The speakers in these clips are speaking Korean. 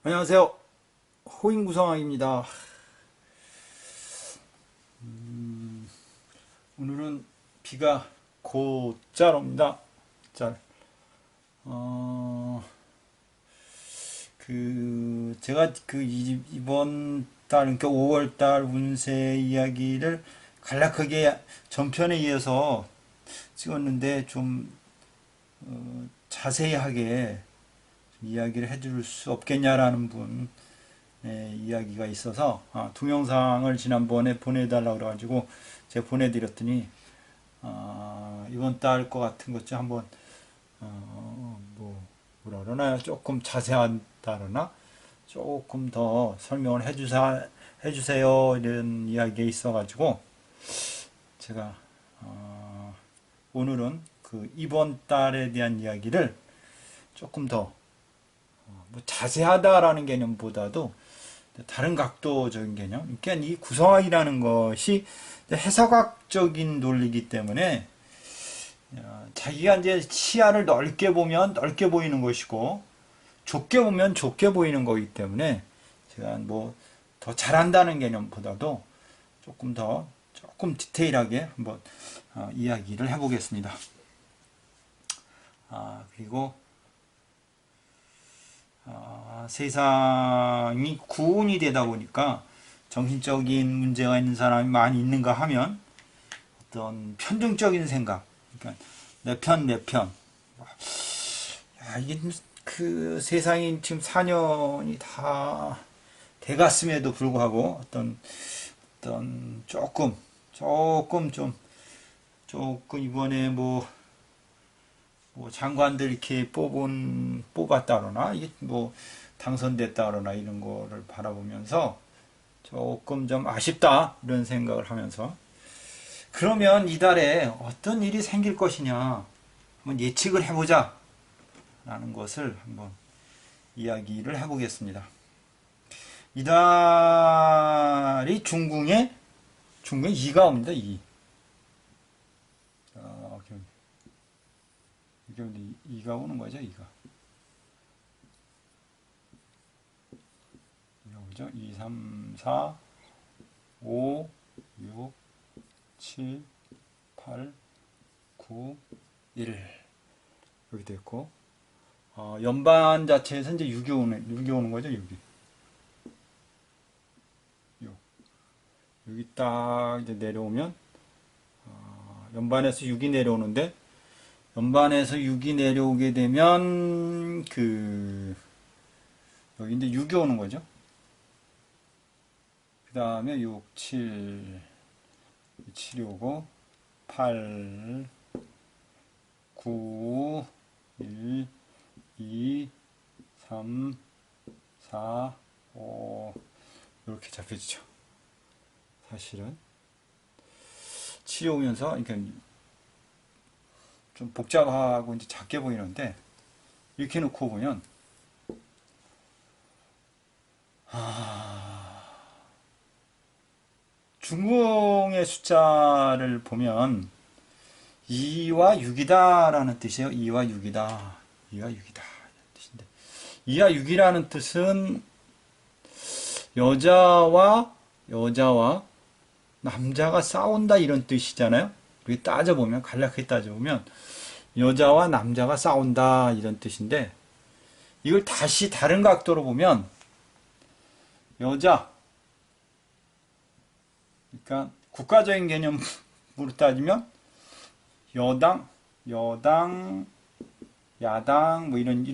안녕하세요. 호인구성학입니다. 오늘은 비가 곧잘 옵니다. 잘. 어, 제가 이번 달, 그러니까 5월 달 운세 이야기를 간략하게 전편에 이어서 찍었는데 좀 자세하게 이야기를 해줄 수 없겠냐라는 분 이야기가 있어서 동영상을 지난번에 보내달라고 그래가지고 제가 보내드렸더니 이번 달 거 같은 것 좀 한번 뭐라 그러나요? 조금 자세하다거나 조금 더 설명을 해주세요 이런 이야기가 있어가지고 제가 오늘은 그 이번 달에 대한 이야기를 조금 더 뭐 자세하다라는 개념보다도 다른 각도적인 개념. 그러니까 이 구성학이라는 것이 해석학적인 논리이기 때문에 자기가 이제 시야를 넓게 보면 넓게 보이는 것이고 좁게 보면 좁게 보이는 거기 때문에 제가 뭐 더 잘한다는 개념보다도 조금 디테일하게 한번 이야기를 해보겠습니다. 그리고 세상이 구온이 되다 보니까 정신적인 문제가 있는 사람이 많이 있는가 하면 어떤 편중적인 생각, 그러니까 내 편. 이게 그 세상이 지금 4년이 다 돼갔음에도 불구하고 어떤 조금 이번에 뭐 장관들 이렇게 뽑았다거나 이게 뭐 당선됐다거나 이런 거를 바라보면서 조금 좀 아쉽다 이런 생각을 하면서 그러면 이달에 어떤 일이 생길 것이냐 한번 예측을 해보자 라는 것을 한번 이야기를 해보겠습니다. 이달이 중궁에 2가 옵니다. 2. 이게 2가 오는 거죠. 2가 오죠. 2, 3, 4, 5, 6, 7, 8, 9, 1 여기 됐고 연반 자체에서 이제 6이 오는 거죠. 6이 6이 딱 이제 내려오면 연반에서 6이 내려오는데 연반에서 6이 내려오게 되면 여기 이제 6이 오는 거죠. 그 다음에 6, 7이 오고 8, 9, 1, 2, 3, 4, 5 이렇게 잡혀지죠. 사실은 7이 오면서 그러니까 좀 복잡하고 이제 작게 보이는데 이렇게 놓고 보면 중궁의 숫자를 보면 2와 6이다 라는 뜻이에요. 2와 6이다. 2와 6이다. 뜻인데 2와 6이라는 뜻은 여자와 남자가 싸운다 이런 뜻이잖아요. 우리 따져보면 간략하게 따져보면 여자와 남자가 싸운다 이런 뜻인데 이걸 다시 다른 각도로 보면 여자 그러니까 국가적인 개념으로 따지면 여당, 야당 뭐 이런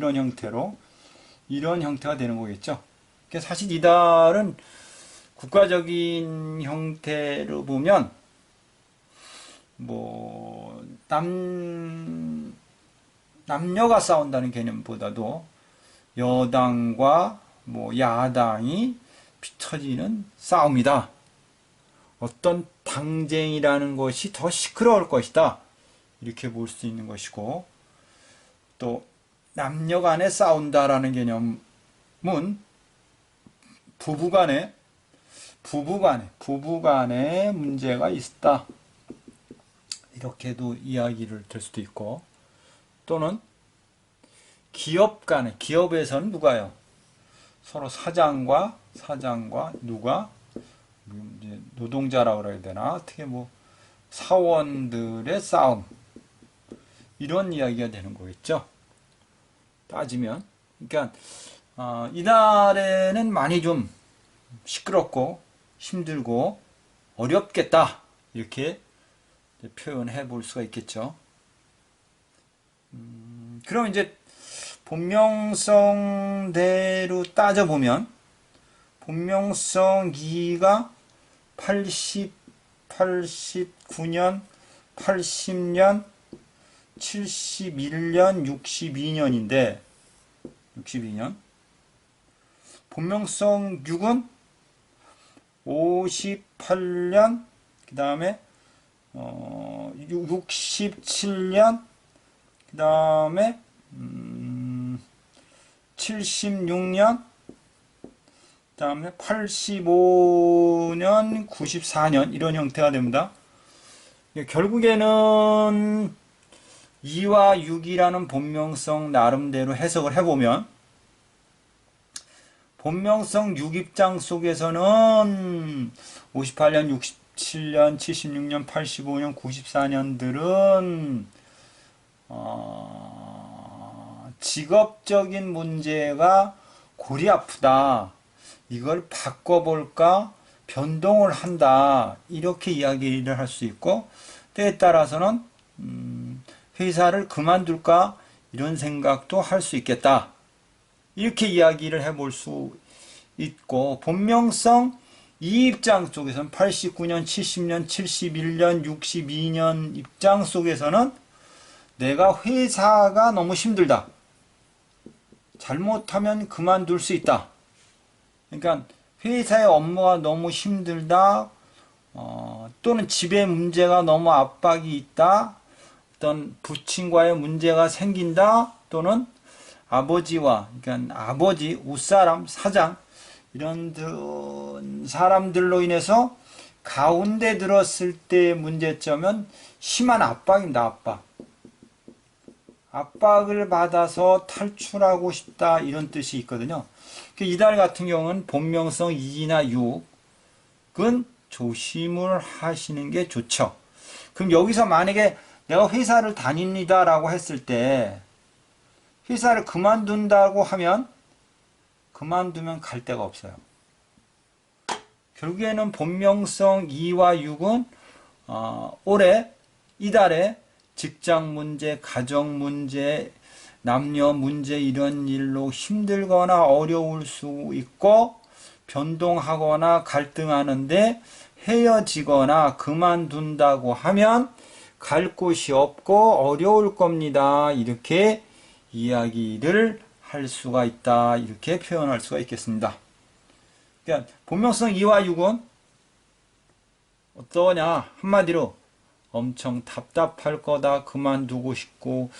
형태가 되는 거겠죠. 그러니까 사실 이달은 국가적인 형태로 보면 뭐 남녀가 싸운다는 개념보다도 여당과 뭐 야당이 피 터지는 싸움이다. 어떤 당쟁이라는 것이 더 시끄러울 것이다. 이렇게 볼 수 있는 것이고 또 남녀 간에 싸운다라는 개념은 부부간에 문제가 있다. 이렇게도 이야기를 들 수도 있고 또는 기업에서는 누가요? 서로 사장과 누가 이제 노동자라고 그래야 되나 어떻게 뭐 사원들의 싸움 이런 이야기가 되는 거겠죠. 따지면 그러니까 이달에는 많이 좀 시끄럽고 힘들고 어렵겠다 이렇게 표현해 볼 수가 있겠죠. 그럼 이제 본명성대로 따져보면 본명성 2가 89년, 80년, 71년, 62년인데 62년 본명성 6은 58년 그 다음에 67년 그 다음에 76년 그 다음에 85년 94년 이런 형태가 됩니다. 결국에는 2와 6이라는 본명성 나름대로 해석을 해보면 본명성 6입장 속에서는 58년, 67년, 76년, 85년, 94년들은 직업적인 문제가 골이 아프다. 이걸 바꿔볼까? 변동을 한다. 이렇게 이야기를 할 수 있고 때에 따라서는 회사를 그만둘까? 이런 생각도 할 수 있겠다. 이렇게 이야기를 해볼 수 있고 본명성 이 입장 속에서는 89년, 70년, 71년, 62년 입장 속에서는 내가 회사가 너무 힘들다. 잘못하면 그만둘 수 있다. 그러니까 회사의 업무가 너무 힘들다. 또는 집에 문제가 너무 압박이 있다. 어떤 부친과의 문제가 생긴다. 또는 아버지와 그러니까 아버지, 윗사람, 사장 이런 사람들로 인해서 가운데 들었을 때 문제점은 심한 압박입니다. 압박을 받아서 탈출하고 싶다 이런 뜻이 있거든요. 이달 같은 경우는 본명성 2나 6은 조심을 하시는 게 좋죠. 그럼 여기서 만약에 내가 회사를 다닙니다 라고 했을 때 회사를 그만둔다고 하면 그만두면 갈 데가 없어요. 결국에는 본명성 2와 6은 올해 이달에 직장 문제, 가정 문제, 남녀 문제 이런 일로 힘들거나 어려울 수 있고 변동하거나 갈등하는데 헤어지거나 그만둔다고 하면 갈 곳이 없고 어려울 겁니다. 이렇게 이야기를 할 수가 있다. 이렇게 표현할 수가 있겠습니다. 그러니까 본명성 2와 6은 어떠냐? 한마디로 엄청 답답할 거다. 그만두고 싶고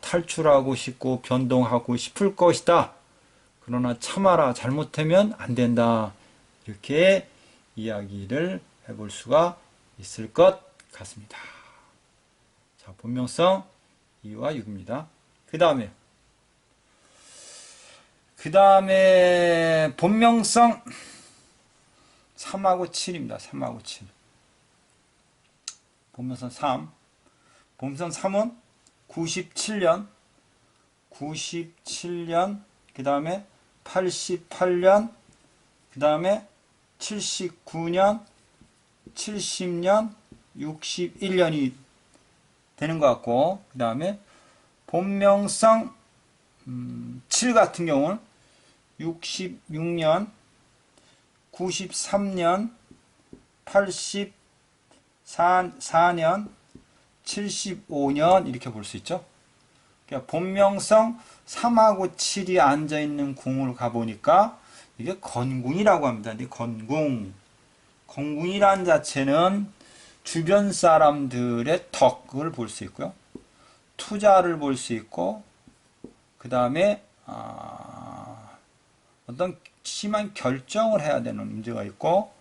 탈출하고 싶고 변동하고 싶을 것이다. 그러나 참아라. 잘못하면 안 된다. 이렇게 이야기를 해볼 수가 있을 것 같습니다. 자, 본명성 2와 6입니다. 그 다음에 본명성 3하고 7입니다. 3하고 7. 본명성 3. 본명성 3은 97년, 그 다음에 88년, 그 다음에 79년, 70년, 61년이 되는 것 같고, 그 다음에 본명성 7 같은 경우는 66년, 93년, 84년, 75년 이렇게 볼 수 있죠. 그러니까 본명성 3하고 7이 앉아있는 궁을 가보니까 이게 건궁이라고 합니다. 근데 건궁이란 자체는 주변 사람들의 덕을 볼 수 있고요. 투자를 볼 수 있고 그 다음에 어떤 심한 결정을 해야 되는 문제가 있고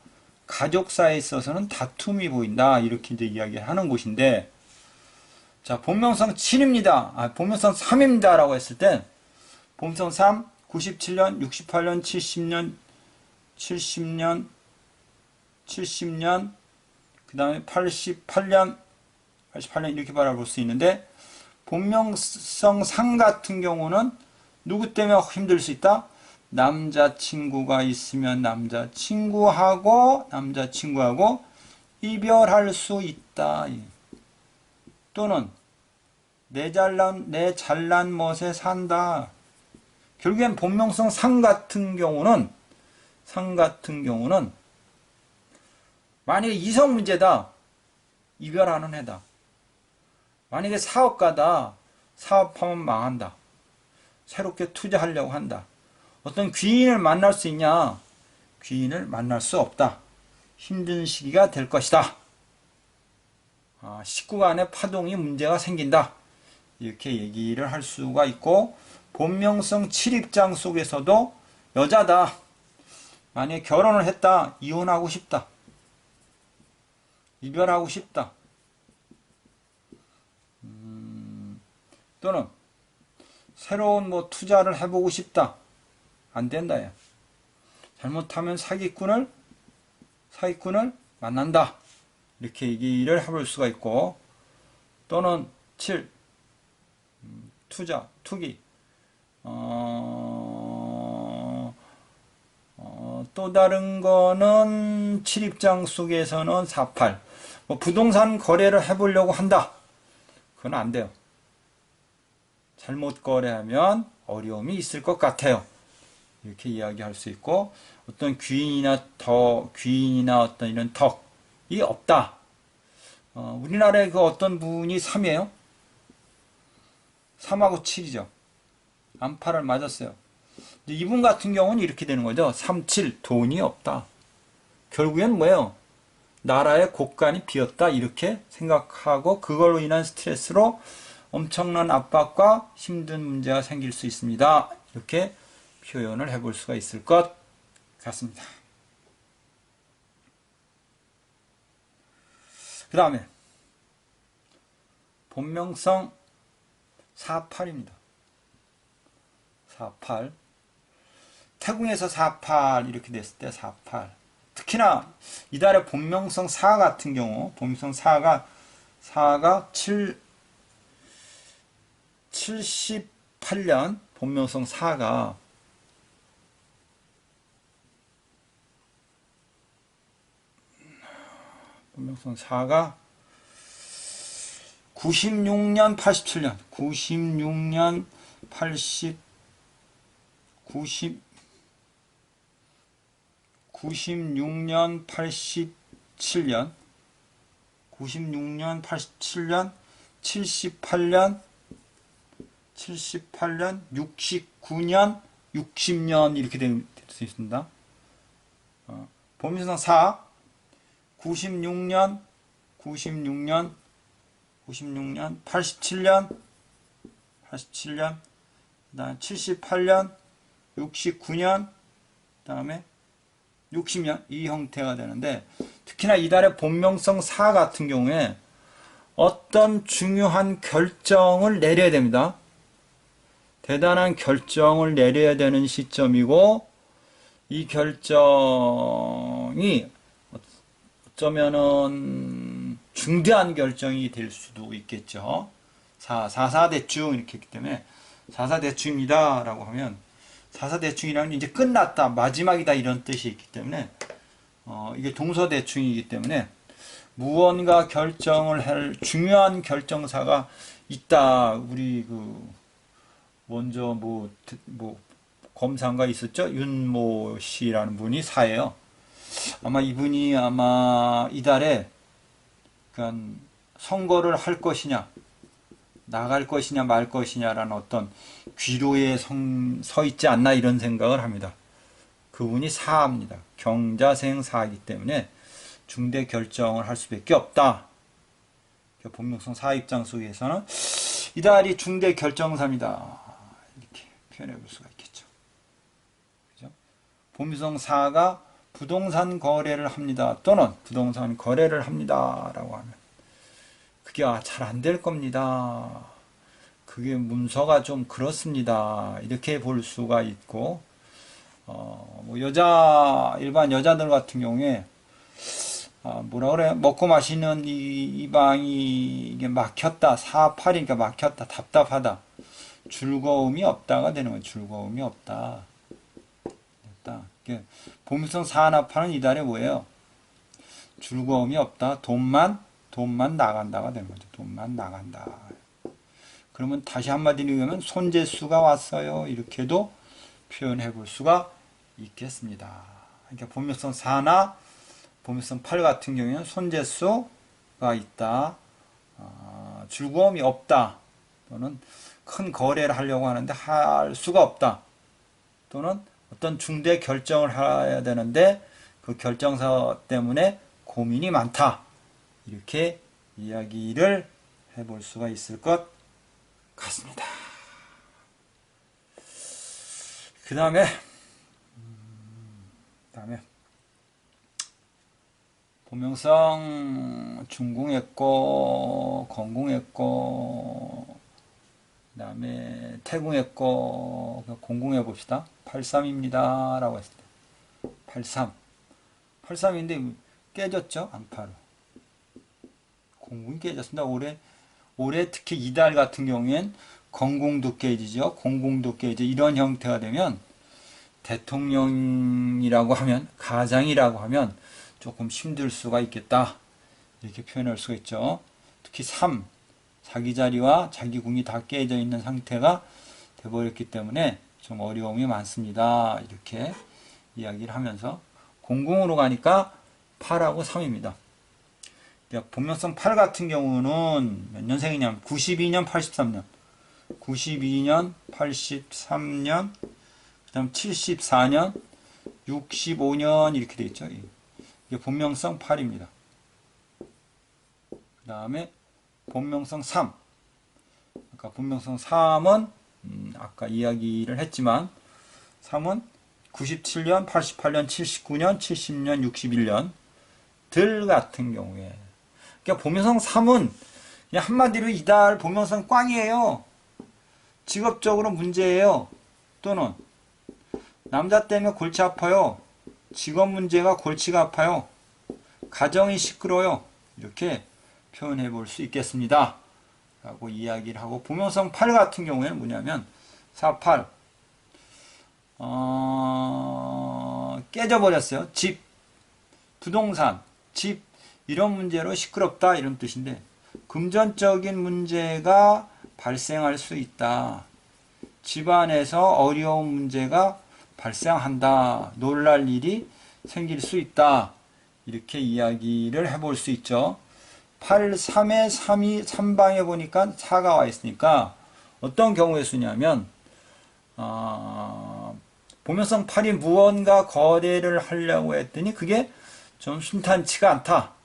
가족사에 있어서는 다툼이 보인다. 이렇게 이제 이야기하는 곳인데 자, 본명성 7입니다. 본명성 3입니다. 라고 했을 때 본명성 3, 97년, 68년, 70년, 70년, 그 다음에 88년 이렇게 바라볼 수 있는데, 본명성 상 같은 경우는 누구 때문에 힘들 수 있다? 남자친구가 있으면 남자친구하고 이별할 수 있다. 또는 내 잘난 멋에 산다. 결국엔 본명성 상 같은 경우는 만약에 이성 문제다. 이별하는 해다. 만약에 사업가다. 사업하면 망한다. 새롭게 투자하려고 한다. 어떤 귀인을 만날 수 있냐? 귀인을 만날 수 없다. 힘든 시기가 될 것이다. 식구 간의 파동이 문제가 생긴다. 이렇게 얘기를 할 수가 있고, 본명성 7입장 속에서도 여자다. 만약에 결혼을 했다. 이혼하고 싶다. 이별하고 싶다. 또는 새로운 투자를 해보고 싶다. 안 된다. 야. 잘못하면 사기꾼을 만난다. 이렇게 얘기를 해볼 수가 있고, 또는 7. 투기. 또 다른 거는 7입장 속에서는 48. 부동산 거래를 해보려고 한다. 그건 안 돼요. 잘못 거래하면 어려움이 있을 것 같아요. 이렇게 이야기할 수 있고, 어떤 귀인이나 어떤 이런 덕이 없다. 우리나라에 그 어떤 분이 3이에요. 3하고 7이죠. 안파를 맞았어요. 이분 같은 경우는 이렇게 되는 거죠. 3, 7, 돈이 없다. 결국엔 뭐예요? 나라의 곳간이 비었다. 이렇게 생각하고 그걸로 인한 스트레스로 엄청난 압박과 힘든 문제가 생길 수 있습니다. 이렇게 표현을 해볼 수가 있을 것 같습니다. 그 다음에 본명성 48입니다. 48. 태궁에서 48 이렇게 됐을 때 48. 특히나 이달의 본명성 4 같은 경우, 본명성 4가 78년 본명성 4가 96년 87년 96년 87년 78년 69년 60년 이렇게 될 수 있습니다. 본명성 4 96년 87년 그다음에 78년 69년 그다음에 60년 이 형태가 되는데, 특히나 이달의 본명성 4 같은 경우에 어떤 중요한 결정을 내려야 됩니다. 대단한 결정을 내려야 되는 시점이고, 이 결정이 어쩌면은 중대한 결정이 될 수도 있겠죠. 사사대충 이렇게 했기 때문에 사사대충입니다 라고 하면, 사사대충이라는 게 이제 끝났다, 마지막이다 이런 뜻이 있기 때문에 이게 동서대충이기 때문에 무언가 결정을 할 중요한 결정사가 있다. 우리 먼저 검사가 있었죠. 윤모 씨라는 분이 사예요. 아마 이분이 이달에 선거를 할 것이냐 나갈 것이냐 말 것이냐라는 어떤 귀로에 서 있지 않나 이런 생각을 합니다. 그분이 사입니다. 경자생 사이기 때문에 중대 결정을 할 수밖에 없다. 본명성 사 입장 속에서는 이달이 중대 결정사입니다. 이렇게 표현해 볼 수가 있겠죠. 그죠? 본명성 사가 부동산 거래를 합니다. 또는 부동산 거래를 합니다. 라고 하면 그게 잘 안 될 겁니다. 그게 문서가 좀 그렇습니다. 이렇게 볼 수가 있고, 뭐 일반 여자들 같은 경우에, 뭐라 그래? 먹고 마시는 이 방이 이게 막혔다. 사팔이니까 막혔다. 답답하다. 즐거움이 없다가 되는 거예요. 즐거움이 없다. 됐다. 보물성 사나파는 이달에 뭐예요? 즐거움이 없다. 돈만 나간다가 되는 거죠. 돈만 나간다. 그러면 다시 한마디로 얘기하면 손재수가 왔어요. 이렇게도 표현해 볼 수가 있겠습니다. 그러니까 보물성 사나, 보물성 8 같은 경우에는 손재수가 있다. 즐거움이 없다. 또는 큰 거래를 하려고 하는데 할 수가 없다. 또는 어떤 중대 결정을 해야 되는데 그 결정서 때문에 고민이 많다. 이렇게 이야기를 해볼 수가 있을 것 같습니다. 그 다음에 보명성 중궁했고 건궁했고 그 다음에 태궁했고 공궁해 봅시다. 83입니다 라고 했을 때 83인데 깨졌죠? 안파로 공궁이 깨졌습니다. 올해 특히 이달 같은 경우엔 건궁도 깨지죠. 공궁도 깨지죠. 이런 형태가 되면 대통령이라고 하면 가장이라고 하면 조금 힘들 수가 있겠다. 이렇게 표현할 수가 있죠. 특히 3, 자기 자리와 자기 궁이 다 깨져 있는 상태가 되어버렸기 때문에 좀 어려움이 많습니다. 이렇게 이야기를 하면서 공궁으로 가니까 8하고 3입니다. 본명성 8 같은 경우는 몇 년생이냐면 92년, 83년. 92년, 83년, 그 다음 74년, 65년 이렇게 되어 있죠. 이게 본명성 8입니다. 그 다음에 본명성 3. 아까 본명성 3은 아까 이야기를 했지만 3은 97년, 88년, 79년, 70년, 61년 들 같은 경우에 그러니까 본명성 3은 그냥 한마디로 이달 본명성 꽝이에요. 직업적으로 문제예요. 또는 남자 때문에 골치 아파요. 직업 문제가 골치가 아파요. 가정이 시끄러워요. 이렇게 표현해 볼 수 있겠습니다. 라고 이야기를 하고 본명성 8 같은 경우에는 뭐냐면 48 깨져버렸어요. 집, 부동산, 집 이런 문제로 시끄럽다 이런 뜻인데 금전적인 문제가 발생할 수 있다. 집안에서 어려운 문제가 발생한다. 놀랄 일이 생길 수 있다. 이렇게 이야기를 해볼 수 있죠. 8, 3에 3이 3방에 보니까 4가 와 있으니까 어떤 경우에 쓰냐면 보명성 8이 무언가 거래를 하려고 했더니 그게 좀 순탄치가 않다.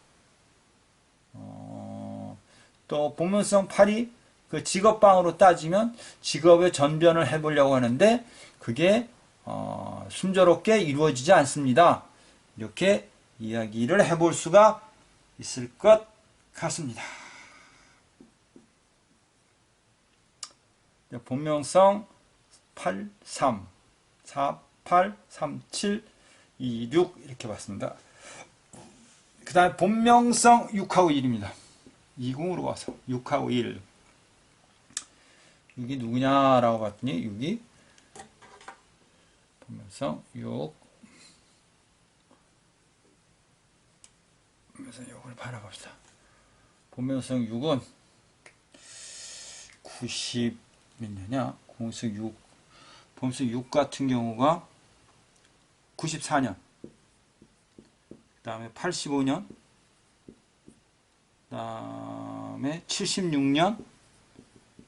또 보명성 8이 그 직업방으로 따지면 직업의 전변을 해보려고 하는데 그게 순조롭게 이루어지지 않습니다. 이렇게 이야기를 해볼 수가 있을 것 같습니다. 본명성 8, 3, 4, 8, 3, 7, 2, 6 이렇게 봤습니다. 그 다음에 본명성 6하고 1입니다. 2궁으로 와서 6하고 1 6이 누구냐라고 봤더니 6이 본명성 6 본명성 6을 바라봅시다. 본명성 6은 90 몇 년이냐? 본명성 6 본명성 6 같은 경우가 94년 그 다음에 85년 그 다음에 76년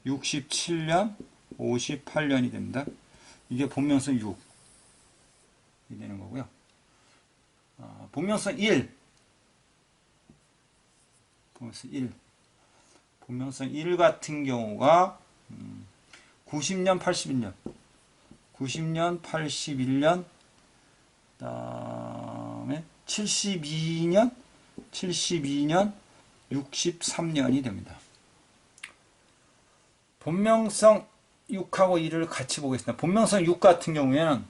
67년 58년이 됩니다. 이게 본명성 6이 되는 거고요. 본명성 1 본명성 1 본명성 1 같은 경우가 90년 81년 90년 81년 그 다음에 72년 63년이 됩니다. 본명성 6하고 1을 같이 보겠습니다. 본명성 6 같은 경우에는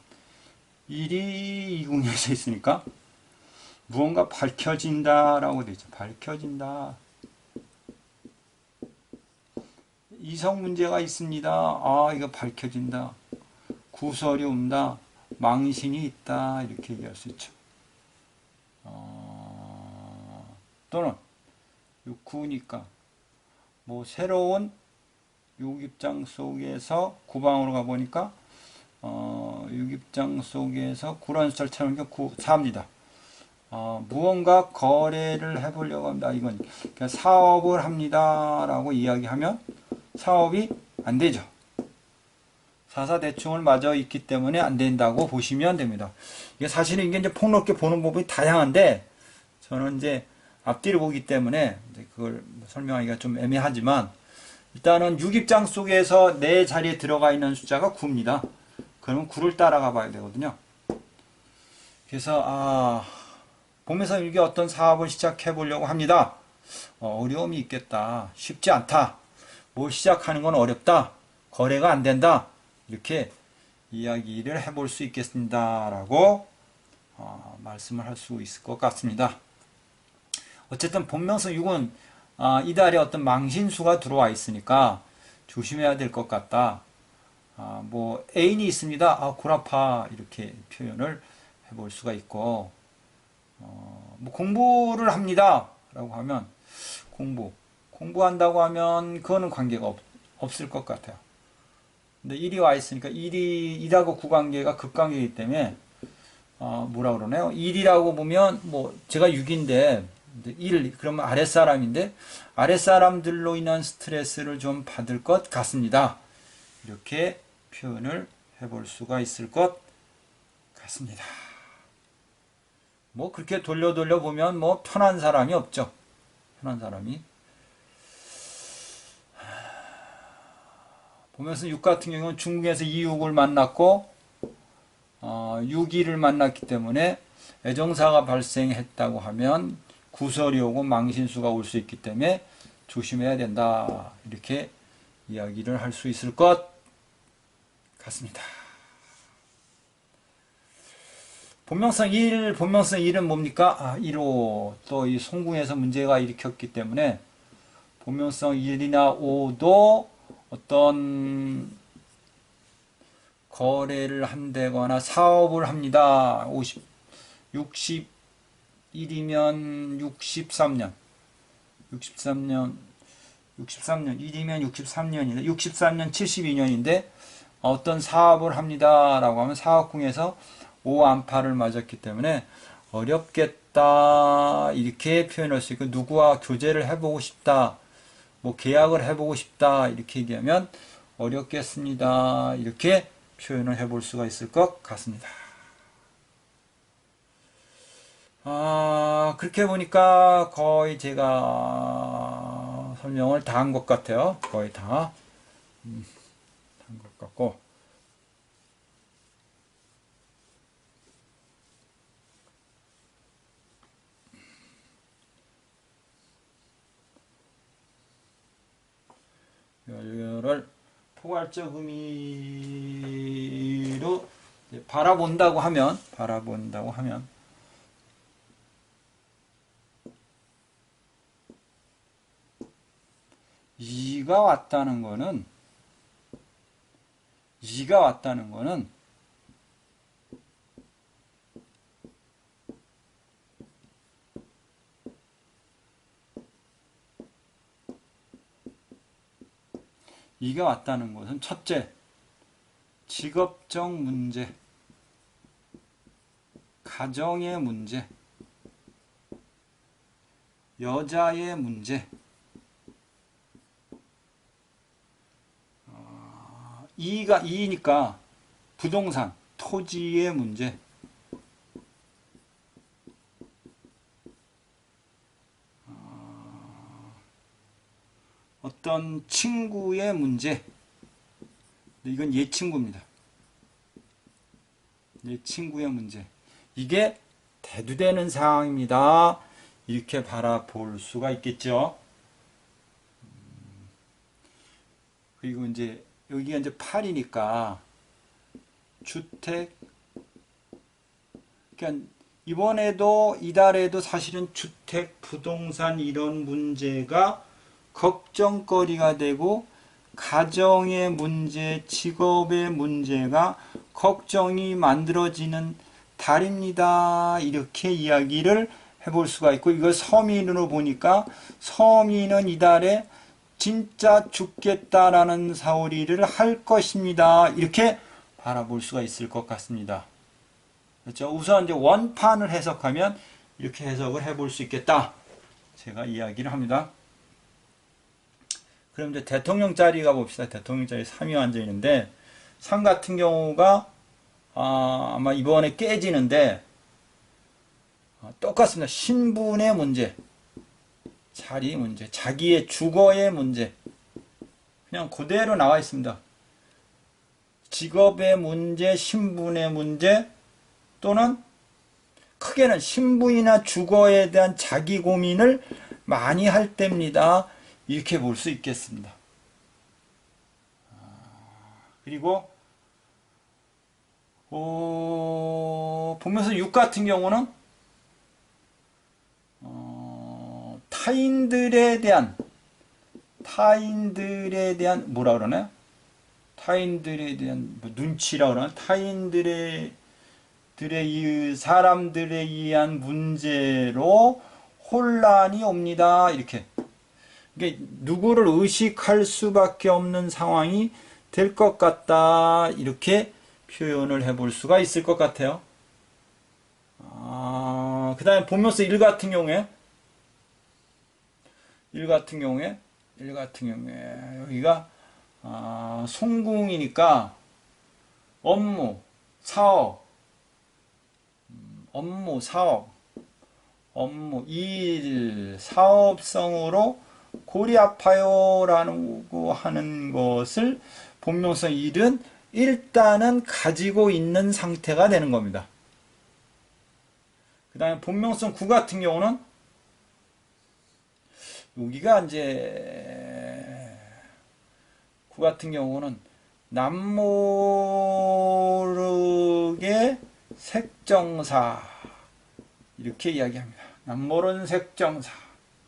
1이 이궁에서 있으니까 무언가 밝혀진다라고 되어 있죠. 밝혀진다. 이성 문제가 있습니다. 아, 이거 밝혀진다. 구설이 온다. 망신이 있다. 이렇게 얘기할 수 있죠. 또는 6구니까 뭐 새로운 유깁장 속에서 구방으로 가보니까 유깁장 속에서 구란수를 채우는 게 4입니다. 무언가 거래를 해보려고 합니다. 이건 그러니까 사업을 합니다라고 이야기하면 사업이 안 되죠. 사사대충을 맞아 있기 때문에 안 된다고 보시면 됩니다. 이게 사실은 이게 이제 폭넓게 보는 부분이 다양한데 저는 이제 앞뒤를 보기 때문에 그걸 설명하기가 좀 애매하지만 일단은 유깁장 속에서 내 자리에 들어가 있는 숫자가 9입니다. 그러면 9를 따라가 봐야 되거든요. 그래서 보면서 이게 어떤 사업을 시작해 보려고 합니다. 어려움이 있겠다. 쉽지 않다. 뭐 시작하는 건 어렵다. 거래가 안 된다. 이렇게 이야기를 해볼 수 있겠습니다. 라고 말씀을 할 수 있을 것 같습니다. 어쨌든 본명성 6은 이달에 어떤 망신수가 들어와 있으니까 조심해야 될 것 같다. 뭐 애인이 있습니다. 구라파 이렇게 표현을 해볼 수가 있고 뭐 공부를 합니다. 라고 하면 공부한다고 하면 그거는 관계가 없을 것 같아요. 근데 1이 와 있으니까 1하고 9 관계가 극관계이기 때문에 뭐라 그러나요? 1이라고 보면 뭐 제가 6인데 1 그러면 아랫사람인데 아랫사람들로 인한 스트레스를 좀 받을 것 같습니다. 이렇게 표현을 해볼 수가 있을 것 같습니다. 뭐 그렇게 돌려 보면 뭐 편한 사람이 없죠. 편한 사람이. 보면서 6 같은 경우는 중국에서 이육을 만났고 6일을 만났기 때문에 애정사가 발생했다고 하면 구설이 오고 망신수가 올 수 있기 때문에 조심해야 된다. 이렇게 이야기를 할 수 있을 것 같습니다. 본명성 1은 뭡니까? 1호. 또 이 송궁에서 문제가 일으켰기 때문에 본명성 1이나 5도 어떤 거래를 한다거나 사업을 합니다. 61이면 63년. 1이면 63년인데 63년 72년인데 어떤 사업을 합니다라고 하면 사업궁에서 5안파를 맞았기 때문에 어렵겠다 이렇게 표현할 수 있고 누구와 교제를 해보고 싶다 뭐 계약을 해보고 싶다 이렇게 얘기하면 어렵겠습니다 이렇게 표현을 해볼 수가 있을 것 같습니다. 그렇게 보니까 거의 제가 설명을 다 한 것 같아요. 거의 다 한 것 같고 이거를 포괄적 의미로 바라본다고 하면 이가 왔다는 거는 이가 왔다는 것은 첫째, 직업적 문제, 가정의 문제, 여자의 문제, 이니까 부동산, 토지의 문제, 어떤 친구의 문제, 이건 얘 친구입니다. 얘 친구의 문제. 이게 대두되는 상황입니다. 이렇게 바라볼 수가 있겠죠. 그리고 이제 여기가 이제 8이니까 주택, 그러니까 이번에도 이달에도 사실은 주택, 부동산 이런 문제가 걱정거리가 되고 가정의 문제, 직업의 문제가 걱정이 만들어지는 달입니다. 이렇게 이야기를 해볼 수가 있고, 이걸 서민으로 보니까 서민은 이달에 진짜 죽겠다라는 사오리를 할 것입니다. 이렇게 바라볼 수가 있을 것 같습니다. 그렇죠? 우선 이제 원판을 해석하면 이렇게 해석을 해볼 수 있겠다. 제가 이야기를 합니다. 그럼 이제 대통령 자리가 봅시다. 대통령 자리 3이 앉아 있는데 3 같은 경우가 아마 이번에 깨지는데 똑같습니다. 신분의 문제, 자리 문제, 자기의 주거의 문제 그냥 그대로 나와 있습니다. 직업의 문제, 신분의 문제 또는 크게는 신분이나 주거에 대한 자기 고민을 많이 할 때입니다. 이렇게 볼 수 있겠습니다. 그리고 보면서 6 같은 경우는 타인들에 대한 뭐라 그러나요? 타인들에 대한 뭐 눈치라 그러나 사람들에 의한 문제로 혼란이 옵니다. 이렇게. 그러니까 누구를 의식할 수밖에 없는 상황이 될 것 같다. 이렇게 표현을 해볼 수가 있을 것 같아요. 그 다음에 보면서 1 같은 경우에 여기가 송궁이니까 업무, 사업, 일, 사업성으로 골이 아파요 라고 하는 것을 본명성 1은 일단은 가지고 있는 상태가 되는 겁니다. 그 다음에 본명성 9 같은 경우는 여기가 이제 9 같은 경우는 남모르게 색정사 이렇게 이야기합니다. 남모르는 색정사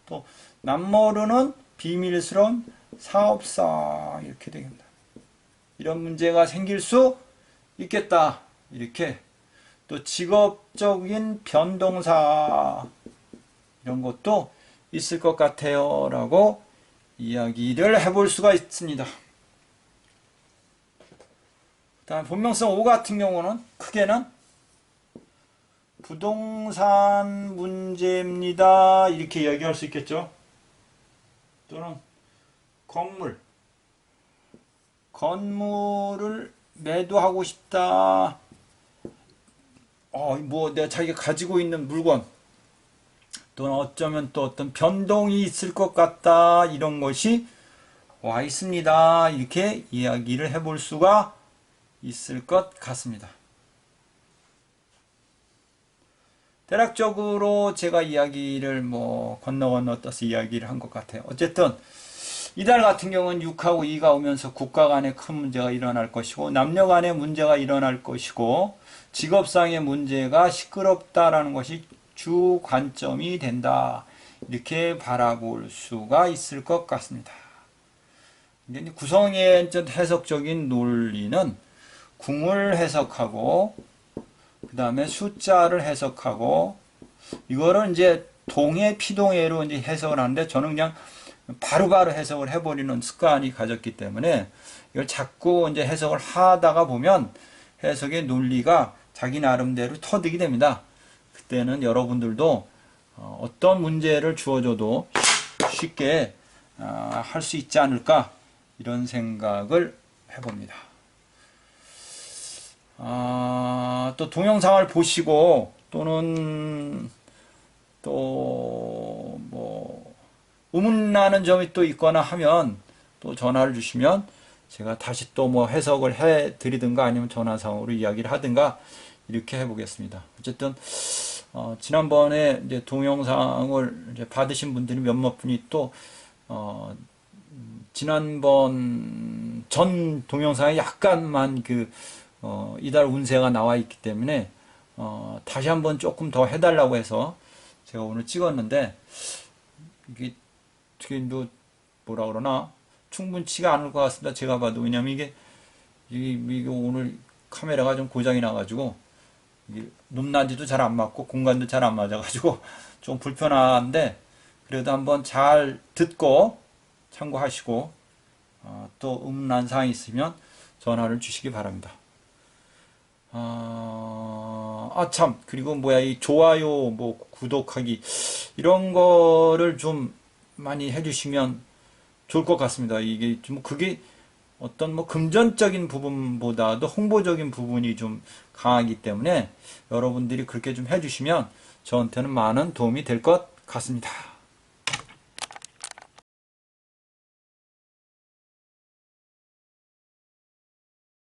또 남모르는 비밀스러운 사업사 이렇게 되겠습니다. 이런 문제가 생길 수 있겠다. 이렇게 또 직업적인 변동사 이런 것도 있을 것 같아요 라고 이야기를 해볼 수가 있습니다. 다음 본명성 5 같은 경우는 크게는 부동산 문제입니다. 이렇게 이야기할 수 있겠죠. 또는 건물을 매도하고 싶다. 뭐 내가 자기가 가지고 있는 물건 또는 어쩌면 또 어떤 변동이 있을 것 같다. 이런 것이 와 있습니다. 이렇게 이야기를 해볼 수가 있을 것 같습니다. 대략적으로 제가 이야기를 건너 떠서 이야기를 한 것 같아요. 어쨌든 이달 같은 경우는 6하고 2가 오면서 국가 간에 큰 문제가 일어날 것이고 남녀 간의 문제가 일어날 것이고 직업상의 문제가 시끄럽다라는 것이 주 관점이 된다. 이렇게 바라볼 수가 있을 것 같습니다. 구성의 해석적인 논리는 궁을 해석하고 그 다음에 숫자를 해석하고 이거를 이제 동해 피동해로 이제 해석을 하는데 저는 그냥 바로바로 해석을 해버리는 습관이 가졌기 때문에 이걸 자꾸 이제 해석을 하다가 보면 해석의 논리가 자기 나름대로 터득이 됩니다. 그때는 여러분들도 어떤 문제를 주어줘도 쉽게 할 수 있지 않을까 이런 생각을 해봅니다. 또 동영상을 보시고 또는 또 의문나는 점이 또 있거나 하면 또 전화를 주시면 제가 다시 또 해석을 해 드리든가 아니면 전화상으로 이야기를 하든가 이렇게 해보겠습니다. 어쨌든 지난번에 이제 동영상을 이제 받으신 분들이 몇몇 분이 또 지난번 전 동영상에 약간만 이달 운세가 나와 있기 때문에, 다시 한번 조금 더 해달라고 해서 제가 오늘 찍었는데, 이게 어떻게 뭐라 그러나, 충분치가 않을 것 같습니다. 제가 봐도. 왜냐면 이게 오늘 카메라가 좀 고장이 나가지고, 이게 높낮이도 잘 안 맞고, 공간도 잘 안 맞아가지고, 좀 불편한데, 그래도 한번 잘 듣고, 참고하시고, 또 음란 사항이 있으면 전화를 주시기 바랍니다. 참, 그리고 이 좋아요, 구독하기, 이런 거를 좀 많이 해주시면 좋을 것 같습니다. 이게 좀 그게 어떤 금전적인 부분보다도 홍보적인 부분이 좀 강하기 때문에 여러분들이 그렇게 좀 해주시면 저한테는 많은 도움이 될 것 같습니다.